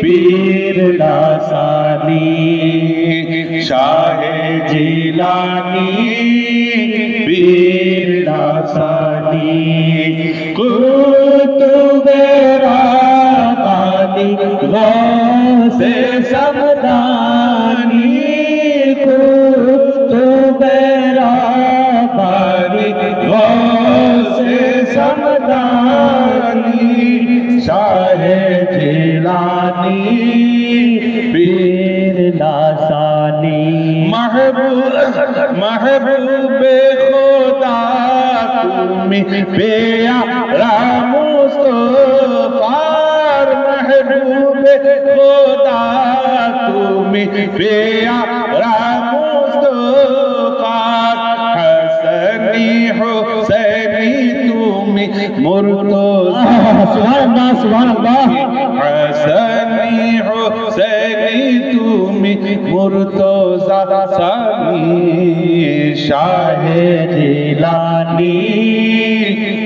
पीर लासानी शाहे जिलानी पीर लासानी कुतुबे राबानी गौसे समदानी कुतुबे राबानी गौसे समदानी शाहे जिलानी पीर लासानी महबूबे खुदा तुमी प्यारा मुस्तफा महबूबे खुदा तुमी प्यारा मुस्तफा हसनी हुसैनी तुमी मुर्तज़ा सुभान अल्लाह हसनी हुसैनी तुमी मुर्तज़ा सानी शाहे जिलानी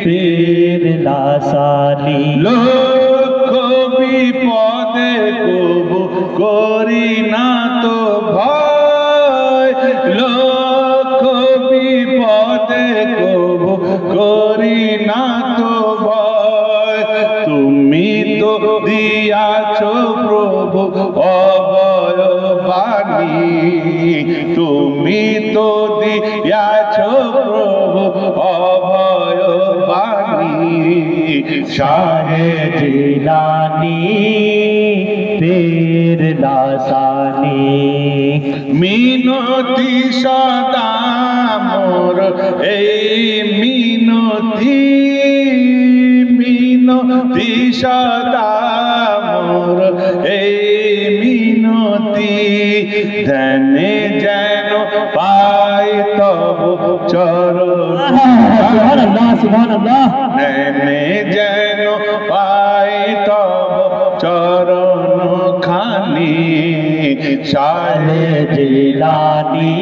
पीर लासानी लखो विपदे कबू करी ना तो भय लखो विपदे कबू करी ना तो भय तुमी तो दियाছো प्रभु अभय बाणी तुमी तो दियाছো प्रभु अभय बाणी शाहे जिलानी पीर लासानी मिनती सदा मोर এই মিনতি মিনতি সদা মোর এই মিনতি ধনে যেন পাই তব চরণ সুবহানাল্লাহ সুবহানাল্লাহ ধনে যেন পাই তব চরণ খানি শাহে জিলানি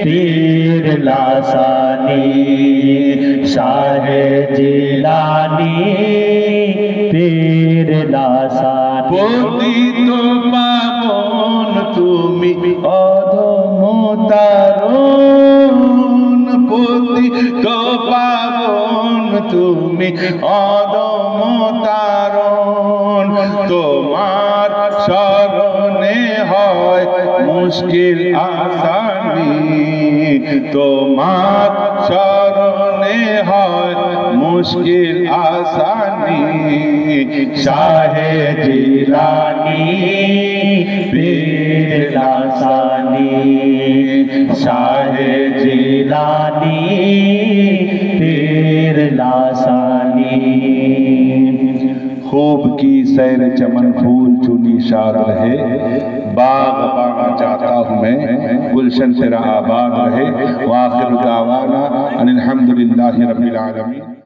पीर लासानी शाहे जिलानी पीर लासानी पतित पावन तुमी अधम तारुण पतित पावन तुमी अधम तारुण তোমার শরণে হয় মুশকিল আসানি তোমার শরণে হয় মুশকিল আসানি শাহে জিলানি পীর লাসানি শাহে জিলানি पीर लासानी खूब की सैर चमन फूल चुनी शाद रहे बाग बागा जाता हूँ मैं गुलशन तेरा आबाद रहे वाखिर दावाना अनिल हम्दुलिल्लाहि रब्बिल आलमीन।